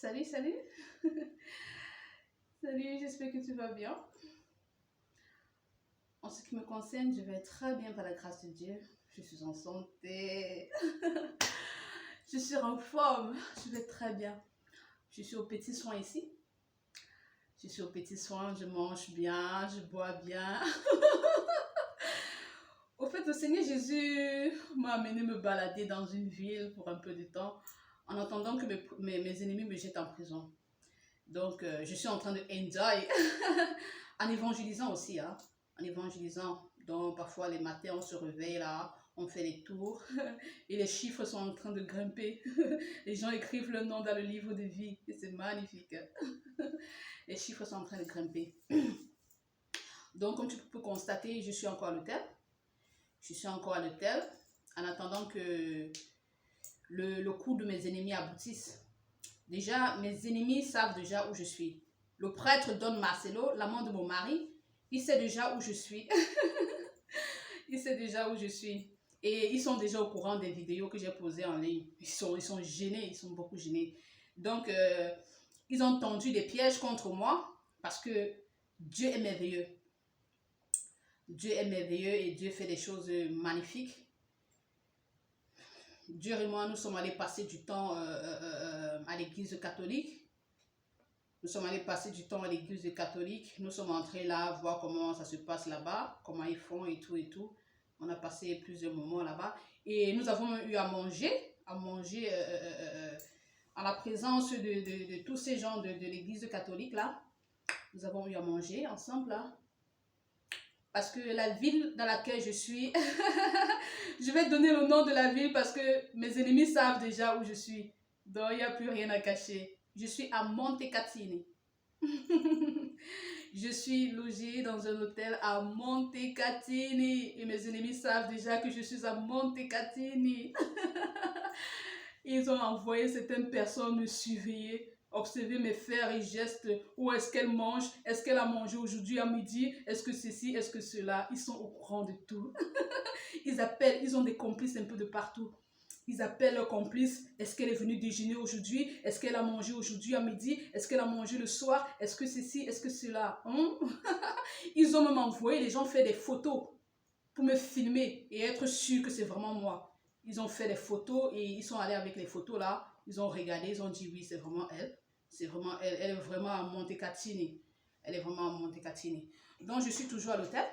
Salut, salut. Salut, j'espère que tu vas bien. En ce qui me concerne, je vais très bien par la grâce de Dieu. Je suis en santé. Je suis en forme. Je vais très bien. Je suis aux petits soins ici. Je suis aux petits soins, je mange bien, je bois bien. Au fait, le Seigneur Jésus m'a amené me balader dans une ville pour un peu de temps en attendant que mes ennemis me jettent en prison. Donc, je suis en train de enjoy en évangélisant aussi, hein, en évangélisant. Donc, parfois, les matins, on se réveille là, on fait des tours et les chiffres sont en train de grimper. Les gens écrivent le nom dans le livre de vie et c'est magnifique. Les chiffres sont en train de grimper. Donc, comme tu peux constater, je suis encore à l'hôtel. Je suis encore à l'hôtel en attendant que le coup de mes ennemis aboutisse. Déjà, mes ennemis savent déjà où je suis. Le prêtre Don Marcelo, l'amant de mon mari, il sait déjà où je suis. Il sait déjà où je suis. Et ils sont déjà au courant des vidéos que j'ai posées en ligne. Ils sont gênés, ils sont beaucoup gênés. Donc, ils ont tendu des pièges contre moi parce que Dieu est merveilleux. Dieu est merveilleux et Dieu fait des choses magnifiques. Dieu et moi, nous sommes allés passer du temps à l'église catholique. Nous sommes allés passer du temps à l'église catholique. Nous sommes entrés là, voir comment ça se passe là-bas, comment ils font et tout et tout. On a passé plusieurs moments là-bas. Et nous avons eu à manger en la présence de tous ces gens de l'église catholique là. Nous avons eu à manger ensemble là. Parce que la ville dans laquelle je suis, je vais donner le nom de la ville parce que mes ennemis savent déjà où je suis. Donc, il n'y a plus rien à cacher. Je suis à Montecatini. Je suis logée dans un hôtel à Montecatini. Et mes ennemis savent déjà que je suis à Montecatini. Ils ont envoyé certaines personnes me surveiller, observer mes faits et gestes. Où est-ce qu'elle mange? Est-ce qu'elle a mangé aujourd'hui à midi? Est-ce que ceci? Est-ce que cela? Ils sont au courant de tout. Ils appellent, ils ont des complices un peu de partout. Ils appellent leurs complices. Est-ce qu'elle est venue déjeuner aujourd'hui? Est-ce qu'elle a mangé aujourd'hui à midi? Est-ce qu'elle a mangé le soir? Est-ce que ceci? Est-ce que cela? Ils ont même envoyé, les gens fait des photos pour me filmer et être sûr que c'est vraiment moi. Ils ont fait des photos et ils sont allés avec les photos là. Ils ont regardé, ils ont dit oui, c'est vraiment elle. C'est vraiment elle. Elle est vraiment à Montecatini. Elle est vraiment à Montecatini. Donc je suis toujours à l'hôtel.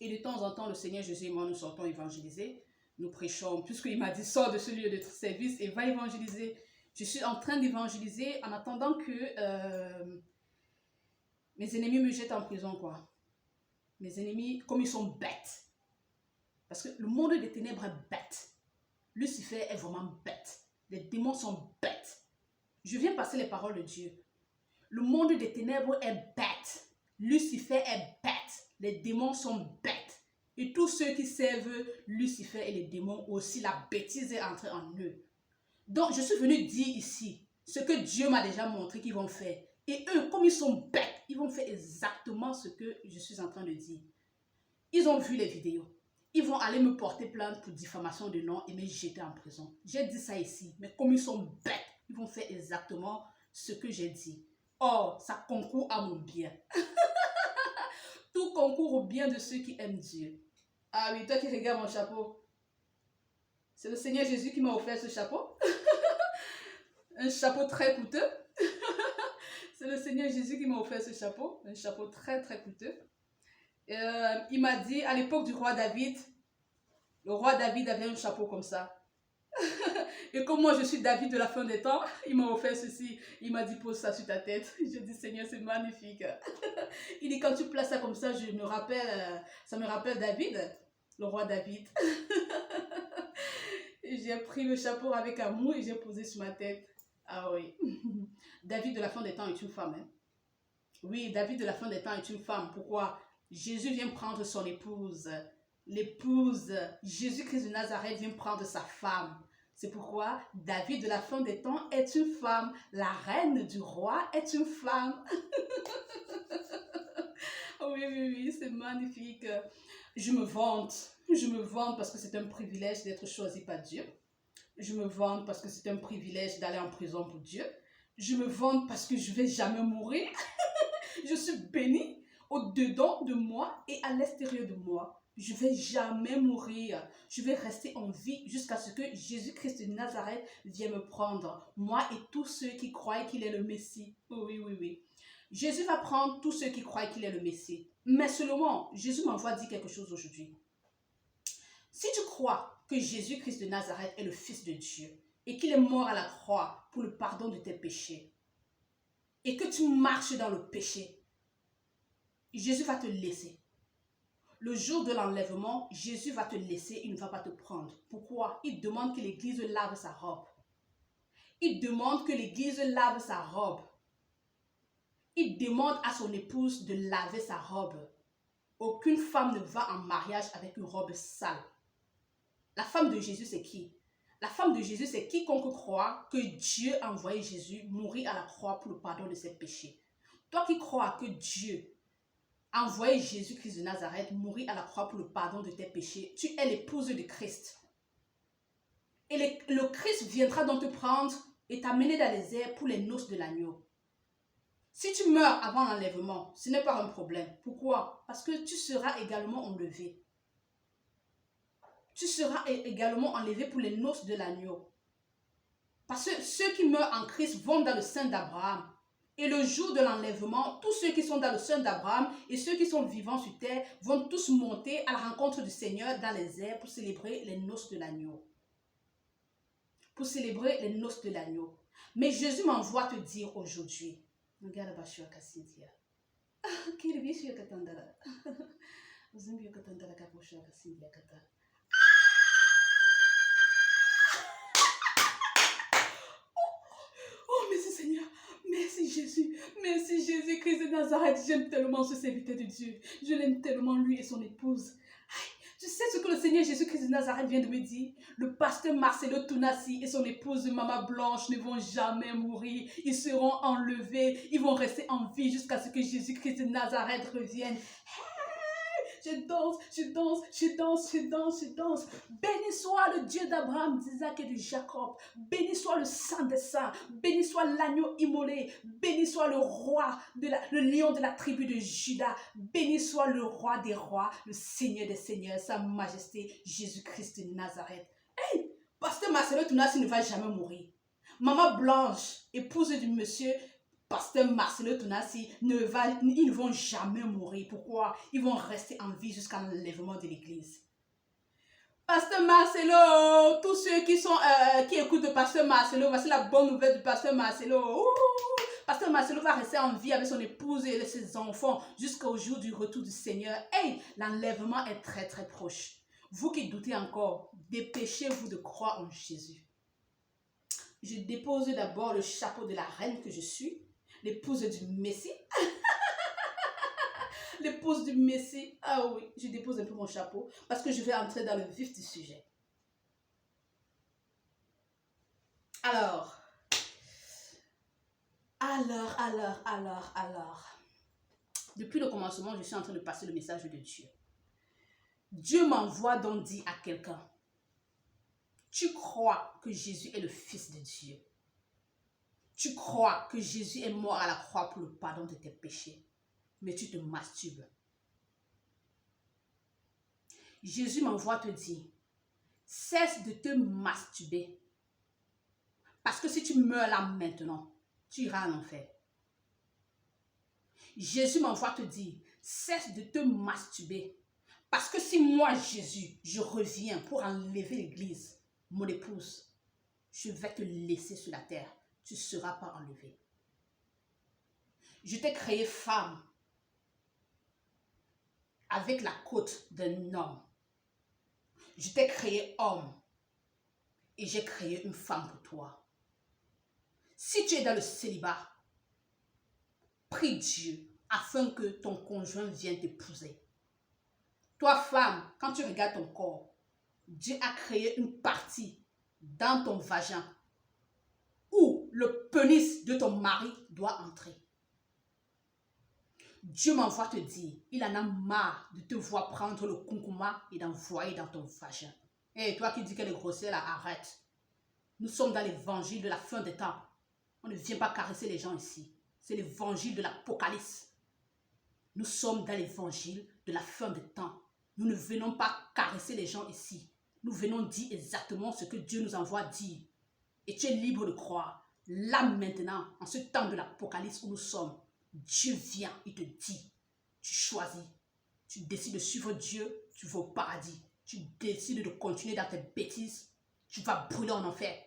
Et de temps en temps, le Seigneur Jésus et moi, nous sortons évangéliser. Nous prêchons, puisqu'il m'a dit, sors de ce lieu de service et va évangéliser. Je suis en train d'évangéliser en attendant que mes ennemis me jettent en prison, quoi. Mes ennemis, comme ils sont bêtes. Parce que le monde des ténèbres est bête. Lucifer est vraiment bête. Les démons sont bêtes. Je viens passer les paroles de Dieu. Le monde des ténèbres est bête. Lucifer est bête. Les démons sont bêtes. Et tous ceux qui servent Lucifer et les démons aussi, la bêtise est entrée en eux. Donc, je suis venue dire ici ce que Dieu m'a déjà montré qu'ils vont faire. Et eux, comme ils sont bêtes, ils vont faire exactement ce que je suis en train de dire. Ils ont vu les vidéos. Ils vont aller me porter plainte pour diffamation de nom et me jeter en prison. J'ai dit ça ici, mais comme ils sont bêtes, ils vont faire exactement ce que j'ai dit. Or, ça concourt à mon bien. Tout concourt au bien de ceux qui aiment Dieu. Ah oui, toi qui regardes mon chapeau. C'est le Seigneur Jésus qui m'a offert ce chapeau. Un chapeau très coûteux. C'est le Seigneur Jésus qui m'a offert ce chapeau. Un chapeau très très coûteux. Il m'a dit, à l'époque du roi David, le roi David avait un chapeau comme ça. Et comme moi je suis David de la fin des temps, il m'a offert ceci. Il m'a dit, pose ça sur ta tête. Je dis, Seigneur, c'est magnifique. Il dit, quand tu places ça comme ça, ça me rappelle David, le roi David. J'ai pris le chapeau avec amour et j'ai posé sur ma tête. Ah oui. David de la fin des temps est une femme. Hein? Oui, David de la fin des temps est une femme. Pourquoi? Jésus vient prendre son épouse. L'épouse, Jésus-Christ de Nazareth vient prendre sa femme. C'est pourquoi David de la fin des temps est une femme. La reine du roi est une femme. Oui, oui, oui, c'est magnifique. Je me vante parce que c'est un privilège d'être choisi par Dieu. Je me vante parce que c'est un privilège d'aller en prison pour Dieu. Je me vante parce que je ne vais jamais mourir. Je suis bénie au-dedans de moi et à l'extérieur de moi. Je ne vais jamais mourir. Je vais rester en vie jusqu'à ce que Jésus-Christ de Nazareth vienne me prendre. Moi et tous ceux qui croient qu'il est le Messie. Oui, oui, oui. Jésus va prendre tous ceux qui croient qu'il est le Messie. Mais seulement, Jésus m'envoie dire quelque chose aujourd'hui. Si tu crois que Jésus-Christ de Nazareth est le Fils de Dieu et qu'il est mort à la croix pour le pardon de tes péchés et que tu marches dans le péché, Jésus va te laisser. Le jour de l'enlèvement, Jésus va te laisser, il ne va pas te prendre. Pourquoi? Il demande que l'Église lave sa robe. Il demande que l'Église lave sa robe. Il demande à son épouse de laver sa robe. Aucune femme ne va en mariage avec une robe sale. La femme de Jésus, c'est qui? La femme de Jésus, c'est quiconque croit que Dieu a envoyé Jésus mourir à la croix pour le pardon de ses péchés. Toi qui crois que Dieu a envoyé Jésus-Christ de Nazareth mourir à la croix pour le pardon de tes péchés, tu es l'épouse de Christ. Et le Christ viendra donc te prendre et t'amener dans les airs pour les noces de l'agneau. Si tu meurs avant l'enlèvement, ce n'est pas un problème. Pourquoi? Parce que tu seras également enlevé. Tu seras également enlevé pour les noces de l'agneau. Parce que ceux qui meurent en Christ vont dans le sein d'Abraham. Et le jour de l'enlèvement, tous ceux qui sont dans le sein d'Abraham et ceux qui sont vivants sur terre vont tous monter à la rencontre du Seigneur dans les airs pour célébrer les noces de l'agneau. Pour célébrer les noces de l'agneau. Mais Jésus m'envoie te dire aujourd'hui. Regarde, Bashua Kassidia. Quel vieux que t'endara. Vous aimez que t'endara Kaposhua Kassidia Kata. Oh, merci Seigneur, merci Jésus, merci Jésus-Christ de Nazareth. J'aime tellement ce serviteur de Dieu. Je l'aime tellement lui et son épouse. Tu sais ce que le Seigneur Jésus-Christ de Nazareth vient de me dire? Le pasteur Marcelo Tounassi et son épouse Maman Blanche ne vont jamais mourir. Ils seront enlevés, ils vont rester en vie jusqu'à ce que Jésus-Christ de Nazareth revienne. Je danse, je danse, je danse, je danse, je danse. Béni soit le Dieu d'Abraham, d'Isaac et de Jacob. Béni soit le Saint des Saints. Béni soit l'agneau immolé. Béni soit le roi, le lion de la tribu de Juda. Béni soit le roi des rois, le Seigneur des seigneurs, sa majesté Jésus-Christ de Nazareth. Hey, pasteur Marcelo Tounassi ne va jamais mourir. Maman Blanche, épouse du monsieur pasteur Marcelo Tounassi, ils ne vont jamais mourir. Pourquoi? Ils vont rester en vie jusqu'à l'enlèvement de l'église. Pasteur Marcelo, tous ceux qui écoutent le pasteur Marcelo, voici la bonne nouvelle du pasteur Marcelo. Pasteur Marcelo va rester en vie avec son épouse et ses enfants jusqu'au jour du retour du Seigneur. Hey, l'enlèvement est très très proche. Vous qui doutez encore, dépêchez-vous de croire en Jésus. Je dépose d'abord le chapeau de la reine que je suis, l'épouse du Messie. L'épouse du Messie. Ah oui, je dépose un peu mon chapeau parce que je vais entrer dans le vif du sujet. Alors. Depuis le commencement, je suis en train de passer le message de Dieu. Dieu m'envoie donc dire à quelqu'un, tu crois que Jésus est le Fils de Dieu. Tu crois que Jésus est mort à la croix pour le pardon de tes péchés. Mais tu te masturbes. Jésus m'envoie te dire, cesse de te masturber. Parce que si tu meurs là maintenant, tu iras en enfer. Jésus m'envoie te dire, cesse de te masturber. Parce que si moi, Jésus, je reviens pour enlever l'église, mon épouse, je vais te laisser sur la terre. Tu ne seras pas enlevé. Je t'ai créé femme avec la côte d'un homme. Je t'ai créé homme et j'ai créé une femme pour toi. Si tu es dans le célibat, prie Dieu afin que ton conjoint vienne t'épouser. Toi, femme, quand tu regardes ton corps, Dieu a créé une partie dans ton vagin où le pénis de ton mari doit entrer. Dieu m'envoie te dire, il en a marre de te voir prendre le concombre et d'envoyer dans ton vagin. Et toi qui dis qu'elle est grossière, là, arrête. Nous sommes dans l'évangile de la fin des temps. On ne vient pas caresser les gens ici. C'est l'évangile de l'Apocalypse. Nous sommes dans l'évangile de la fin des temps. Nous ne venons pas caresser les gens ici. Nous venons dire exactement ce que Dieu nous envoie dire. Et tu es libre de croire. Là maintenant, en ce temps de l'Apocalypse où nous sommes, Dieu vient, il te dit, tu choisis. Tu décides de suivre Dieu, tu vas au paradis. Tu décides de continuer dans tes bêtises, tu vas brûler en enfer.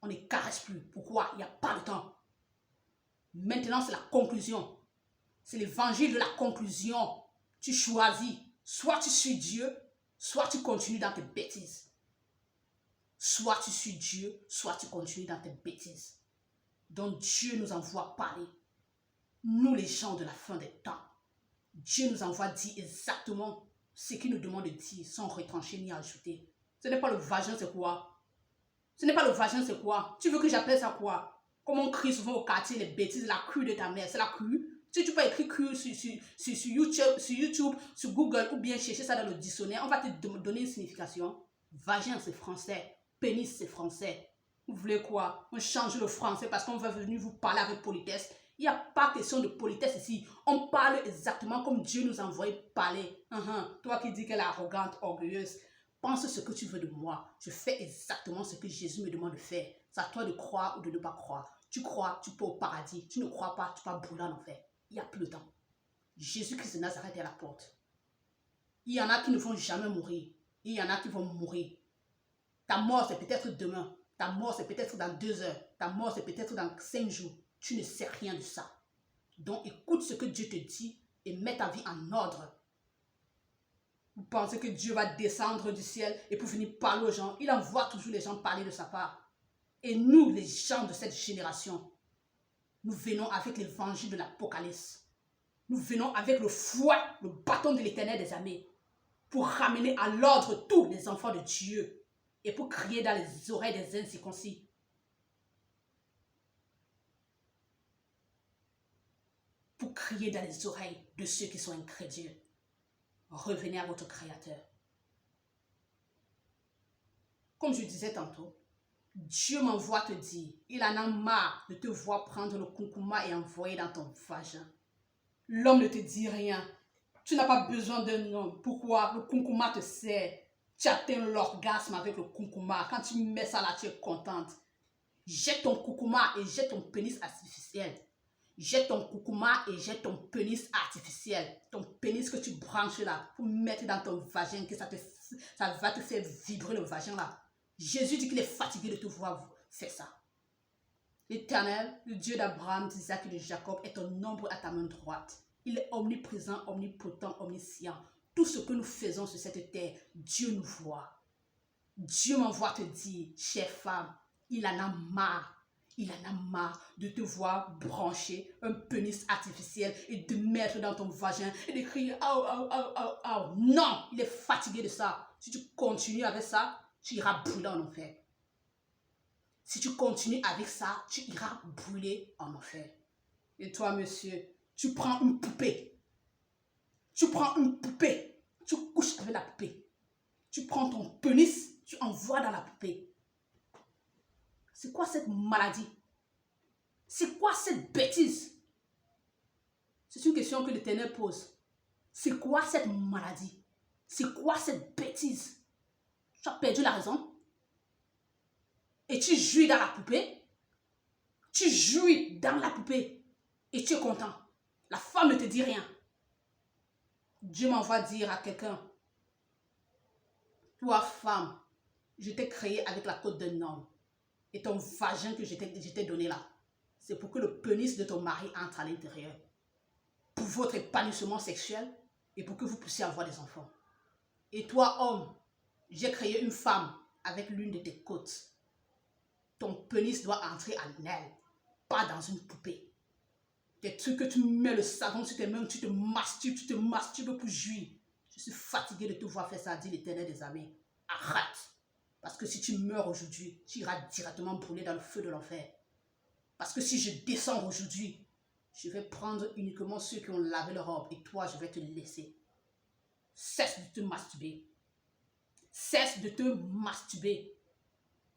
On ne caresse plus. Pourquoi? Il n'y a pas de temps. Maintenant, c'est la conclusion. C'est l'évangile de la conclusion. Tu choisis. Soit tu suis Dieu, soit tu continues dans tes bêtises. Soit tu suis Dieu, soit tu continues dans tes bêtises. Donc Dieu nous envoie parler. Nous, les gens de la fin des temps. Dieu nous envoie dire exactement ce qu'il nous demande de dire sans retrancher ni ajouter. Ce n'est pas le vagin, c'est quoi? Ce n'est pas le vagin, c'est quoi? Tu veux que j'appelle ça quoi? Comme on crie souvent au quartier, les bêtises, la crue de ta mère, c'est la crue. Si tu peux écrire crue sur YouTube, sur Google ou bien chercher ça dans le dictionnaire, on va te donner une signification. Vagin, c'est français. Pénis, c'est français. Vous voulez quoi? On change le français parce qu'on va venir vous parler avec politesse. Il n'y a pas question de politesse ici. On parle exactement comme Dieu nous a envoyé parler. Toi qui dis qu'elle est arrogante, orgueilleuse, pense ce que tu veux de moi. Je fais exactement ce que Jésus me demande de faire. C'est à toi de croire ou de ne pas croire. Tu crois, tu peux au paradis. Tu ne crois pas, tu vas brûler en enfer. Il n'y a plus de temps. Jésus-Christ de Nazareth est à la porte. Il y en a qui ne vont jamais mourir. Il y en a qui vont mourir. Ta mort, c'est peut-être demain. Ta mort, c'est peut-être dans 2 heures. Ta mort, c'est peut-être dans 5 jours. Tu ne sais rien de ça. Donc, écoute ce que Dieu te dit et mets ta vie en ordre. Vous pensez que Dieu va descendre du ciel et pour venir parler aux gens? Il envoie toujours les gens parler de sa part. Et nous, les gens de cette génération, nous venons avec l'évangile de l'Apocalypse. Nous venons avec le fouet, le bâton de l'Éternel des armées, pour ramener à l'ordre tous les enfants de Dieu et pour crier dans les oreilles des incirconcis. Pour crier dans les oreilles de ceux qui sont incrédules. Revenez à votre Créateur. Comme je disais tantôt, Dieu m'envoie te dire, il en a marre de te voir prendre le concombre et envoyer dans ton vagin. L'homme ne te dit rien. Tu n'as pas besoin d'un homme. Pourquoi? Le concombre te sert. Tu atteins l'orgasme avec le concombre. Quand tu mets ça là, tu es contente. Jette ton concombre et jette ton pénis artificiel. Jette ton concombre et jette ton pénis artificiel. Ton pénis que tu branches là pour mettre dans ton vagin, que ça va te faire vibrer le vagin là. Jésus dit qu'il est fatigué de te voir faire ça. L'Éternel, le Dieu d'Abraham, d'Isaac et de Jacob est un nombre à ta main droite. Il est omniprésent, omnipotent, omniscient. Tout ce que nous faisons sur cette terre, Dieu nous voit. Dieu m'envoie te dire, chère femme, il en a marre. Il en a marre de te voir brancher un pénis artificiel et de mettre dans ton vagin et de crier « Aou, aou, aou, aou, aou ». Non, il est fatigué de ça. Si tu continues avec ça, tu iras brûler en enfer. Si tu continues avec ça, tu iras brûler en enfer. Et toi, monsieur, tu prends une poupée. Tu prends une poupée. Tu couches avec la poupée. Tu prends ton pénis, tu envoies dans la poupée. C'est quoi cette maladie? C'est quoi cette bêtise? C'est une question que l'Éternel pose. C'est quoi cette maladie? C'est quoi cette bêtise? Tu as perdu la raison? Et tu jouis dans la poupée? Tu jouis dans la poupée et tu es content. La femme ne te dit rien. Dieu m'envoie dire à quelqu'un, toi femme, je t'ai créé avec la côte d'un homme. Et ton vagin que je t'ai donné là, c'est pour que le pénis de ton mari entre à l'intérieur. Pour votre épanouissement sexuel et pour que vous puissiez avoir des enfants. Et toi homme, j'ai créé une femme avec l'une de tes côtes. Ton pénis doit entrer en elle, pas dans une poupée. Des trucs que tu mets le savon sur tes mains, tu te masturbes pour jouir. Je suis fatigué de te voir faire ça, dit l'Éternel des armées. Arrête. Parce que si tu meurs aujourd'hui, tu iras directement brûler dans le feu de l'enfer. Parce que si je descends aujourd'hui, je vais prendre uniquement ceux qui ont lavé leur robe et toi, je vais te laisser. Cesse de te masturber. Cesse de te masturber.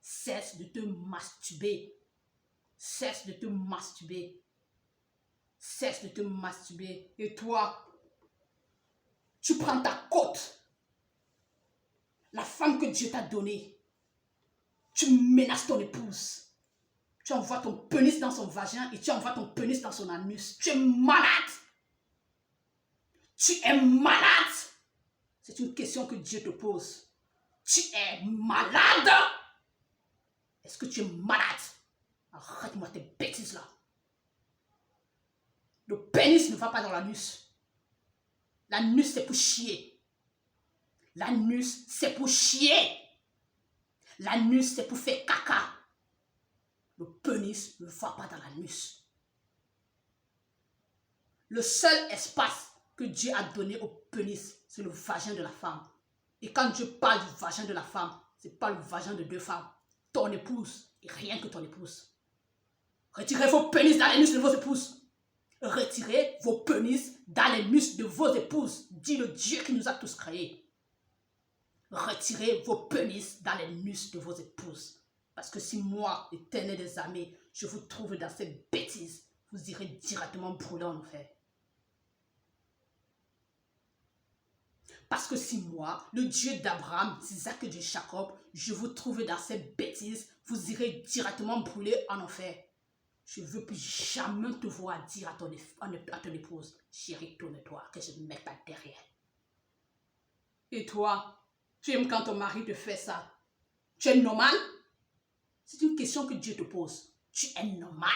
Cesse de te masturber. Cesse de te masturber. Cesse de te masturber. Et toi, tu prends ta côte, la femme que Dieu t'a donnée. Tu menaces ton épouse. Tu envoies ton pénis dans son vagin et tu envoies ton pénis dans son anus. Tu es malade. Tu es malade. C'est une question que Dieu te pose. Tu es malade. Est-ce que tu es malade? Arrête-moi tes bêtises là. Le pénis ne va pas dans l'anus. L'anus c'est pour chier. L'anus c'est pour chier. L'anus c'est pour faire caca. Le pénis ne va pas dans l'anus. Le seul espace que Dieu a donné au pénis, c'est le vagin de la femme. Et quand Dieu parle du vagin de la femme, ce n'est pas le vagin de deux femmes. Ton épouse et rien que ton épouse. Retirez vos pénis dans les muscles de vos épouses. Retirez vos pénis dans les muscles de vos épouses. Dit le Dieu qui nous a tous créés. Retirez vos pénis dans les muscles de vos épouses. Parce que si moi, l'Éternel des armées, je vous trouve dans cette bêtise, vous irez directement brûler en enfer. Parce que si moi, le Dieu d'Abraham, d'Isaac et de Jacob, je vous trouve dans cette bêtise, vous irez directement brûler en enfer. Je ne veux plus jamais te voir dire à ton épouse, chérie, tourne-toi, que je me mette pas derrière. Et toi, tu aimes quand ton mari te fait ça? Tu es normal? C'est une question que Dieu te pose. Tu es normal?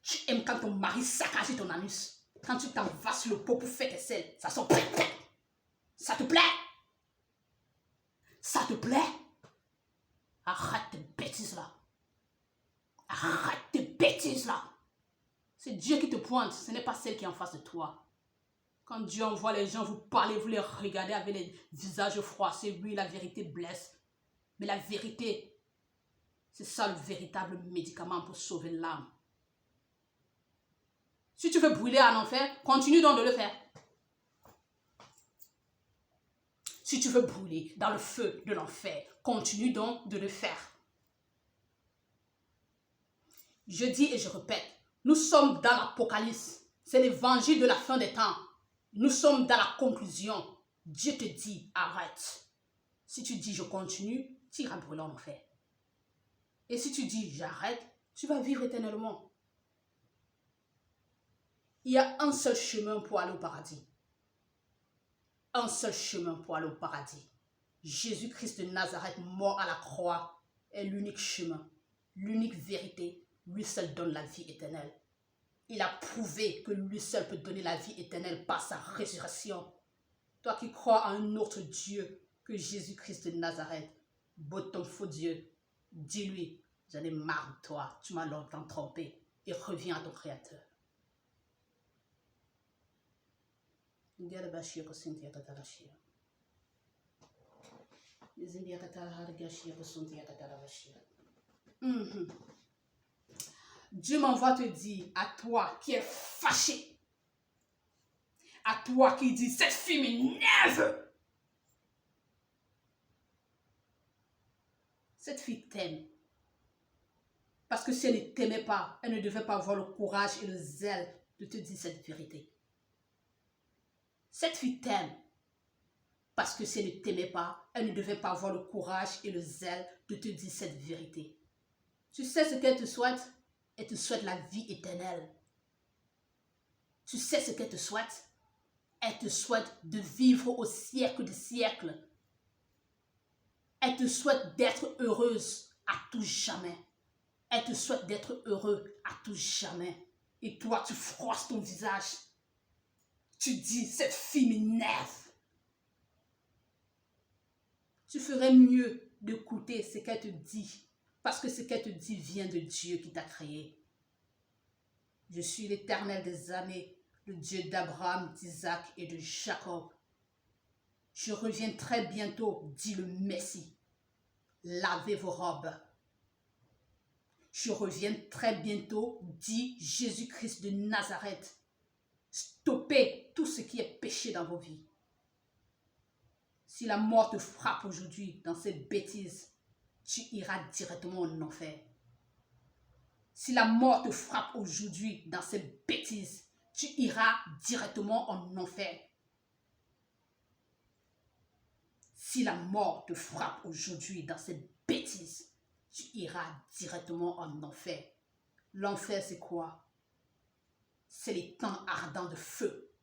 Tu aimes quand ton mari saccage ton anus? Quand tu t'envasses le pot pour faire tes selles, ça sent prêt. Ça te plaît? Ça te plaît? Arrête tes bêtises là. Arrête tes bêtises là. C'est Dieu qui te pointe, ce n'est pas celle qui est en face de toi. Quand Dieu envoie les gens, vous parlez, vous les regardez avec les visages froissés. Oui, la vérité blesse. Mais la vérité, c'est ça le véritable médicament pour sauver l'âme. Si tu veux brûler en enfer, continue donc de le faire. Si tu veux brûler dans le feu de l'enfer, continue donc de le faire. Je dis et je répète, nous sommes dans l'Apocalypse. C'est l'évangile de la fin des temps. Nous sommes dans la conclusion. Dieu te dit, arrête. Si tu dis, je continue, tu iras brûler en enfer. Et si tu dis, j'arrête, tu vas vivre éternellement. Il y a un seul chemin pour aller au paradis. Un seul chemin pour aller au paradis. Jésus-Christ de Nazareth, mort à la croix, est l'unique chemin, l'unique vérité. Lui seul donne la vie éternelle. Il a prouvé que lui seul peut donner la vie éternelle par sa résurrection. Toi qui crois en un autre Dieu que Jésus-Christ de Nazareth, botte ton faux Dieu, dis-lui, j'en ai marre de toi, tu m'as longtemps trompé, et reviens à ton Créateur. Dieu m'envoie te dire à toi qui es fâché, à toi qui dis cette fille m'énerve. Cette fille t'aime. Parce que si elle ne t'aimait pas, elle ne devait pas avoir le courage et le zèle de te dire cette vérité. Cette fille t'aime. Parce que si elle ne t'aimait pas, elle ne devait pas avoir le courage et le zèle de te dire cette vérité. Tu sais ce qu'elle te souhaite? Elle te souhaite la vie éternelle. Tu sais ce qu'elle te souhaite? Elle te souhaite de vivre au siècle des siècles. Elle te souhaite d'être heureuse à tout jamais. Elle te souhaite d'être heureux à tout jamais. Et toi, tu froisses ton visage. Tu dis, cette fille m'énerve. Tu ferais mieux d'écouter ce qu'elle te dit. Parce que ce qu'elle te dit vient de Dieu qui t'a créé. Je suis l'Éternel des armées, le Dieu d'Abraham, d'Isaac et de Jacob. Je reviens très bientôt, dit le Messie. Lavez vos robes. Je reviens très bientôt, dit Jésus-Christ de Nazareth. Stoppez tout ce qui est péché dans vos vies. Si la mort te frappe aujourd'hui dans cette bêtise, tu iras directement en enfer. Si la mort te frappe aujourd'hui dans cette bêtise, tu iras directement en enfer. Si la mort te frappe aujourd'hui dans cette bêtise, tu iras directement en enfer. L'enfer, c'est quoi? C'est les temps ardents de feu,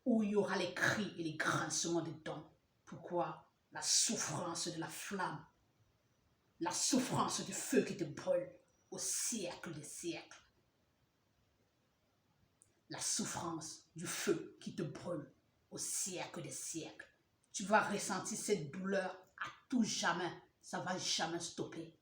où il y aura les cris et les grincements des dents. Pourquoi? La souffrance de la flamme, la souffrance du feu qui te brûle au siècle des siècles. La souffrance du feu qui te brûle au siècle des siècles. Tu vas ressentir cette douleur à tout jamais. Ça ne va jamais stopper.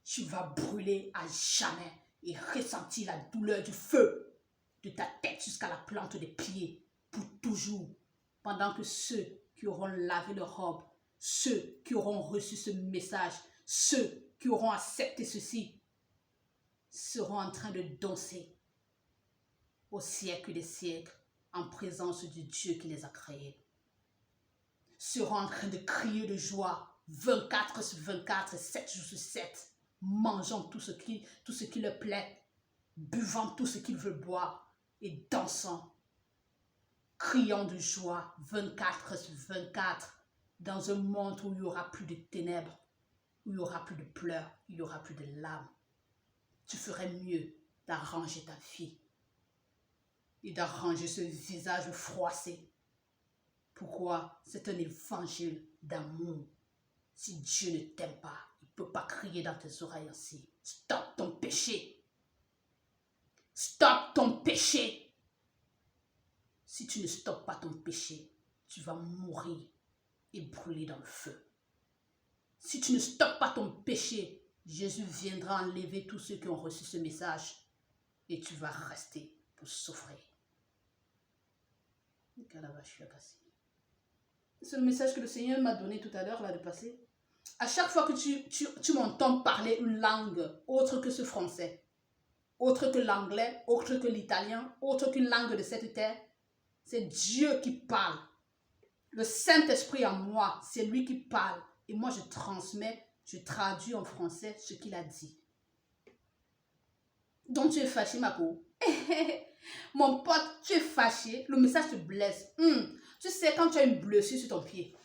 Tu vas brûler à jamais et ressentir la douleur du feu de ta tête jusqu'à la plante des pieds pour toujours. Pendant que ceux qui auront lavé leur robe, ceux qui auront reçu ce message, ceux qui auront accepté ceci, seront en train de danser au siècle des siècles en présence du Dieu qui les a créés. Seront en train de crier de joie 24 sur 24, 7 jours sur 7, mangeant tout ce qui leur plaît, buvant tout ce qu'ils veulent boire et dansant, criant de joie 24 sur 24 dans un monde où il n'y aura plus de ténèbres, où il n'y aura plus de pleurs, il n'y aura plus de larmes. Tu ferais mieux d'arranger ta vie et d'arranger ce visage froissé. Pourquoi? C'est un évangile d'amour. Si Dieu ne t'aime pas, il ne peut pas crier dans tes oreilles ainsi. Stop ton péché. Stop ton péché. Si tu ne stoppes pas ton péché, tu vas mourir et brûler dans le feu. Si tu ne stoppes pas ton péché, Jésus viendra enlever tous ceux qui ont reçu ce message et tu vas rester pour souffrir. C'est le message que le Seigneur m'a donné tout à l'heure, là, de passer. À chaque fois que tu m'entends parler une langue autre que ce français, autre que l'anglais, autre que l'italien, autre qu'une langue de cette terre, c'est Dieu qui parle. Le Saint-Esprit en moi, c'est lui qui parle. Et moi, je transmets, je traduis en français ce qu'il a dit. Donc, tu es fâché, ma peau. Mon pote, tu es fâché, le message te blesse. Tu sais, quand tu as une blessure sur ton pied,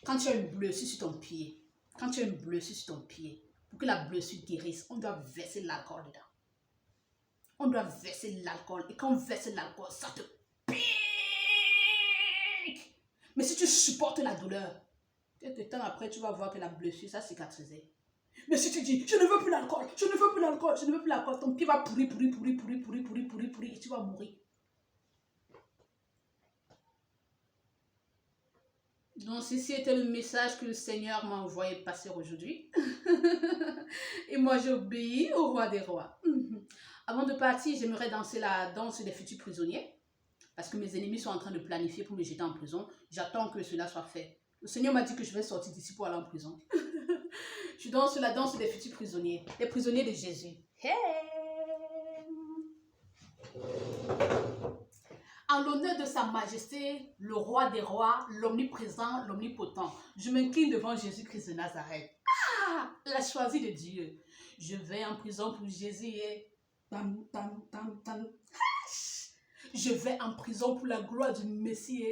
quand tu as une blessure sur ton pied, quand tu as une blessure sur ton pied, pour que la blessure guérisse, on doit verser l'alcool dedans. On doit verser l'alcool. Et quand on verse l'alcool, ça te pique. Mais si tu supportes la douleur, quelques temps après, tu vas voir que la blessure, ça cicatrisé. Mais si tu dis, je ne veux plus l'alcool, je ne veux plus l'alcool, je ne veux plus l'alcool, ton pied va pourrir, et tu vas mourir. Donc, ceci était le message que le Seigneur m'a envoyé passer aujourd'hui. Et moi, j'obéis au roi des rois. Avant de partir, j'aimerais danser la danse des futurs prisonniers. Parce que mes ennemis sont en train de planifier pour me jeter en prison. J'attends que cela soit fait. Le Seigneur m'a dit que je vais sortir d'ici pour aller en prison. Je danse la danse des futurs prisonniers. Les prisonniers de Jésus. Hey! En l'honneur de sa majesté, le roi des rois, l'omniprésent, l'omnipotent, je m'incline devant Jésus-Christ de Nazareth. Ah! La choisie de Dieu. Je vais en prison pour Jésus et... Je vais en prison pour la gloire du Messie.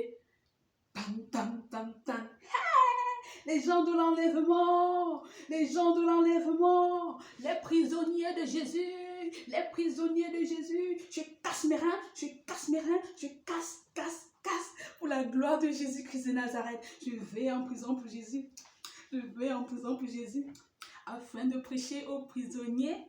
Les gens de l'enlèvement, les gens de l'enlèvement, les prisonniers de Jésus, les prisonniers de Jésus. Je casse mes reins, je casse mes reins, je casse pour la gloire de Jésus-Christ de Nazareth. Je vais en prison pour Jésus, je vais en prison pour Jésus, afin de prêcher aux prisonniers.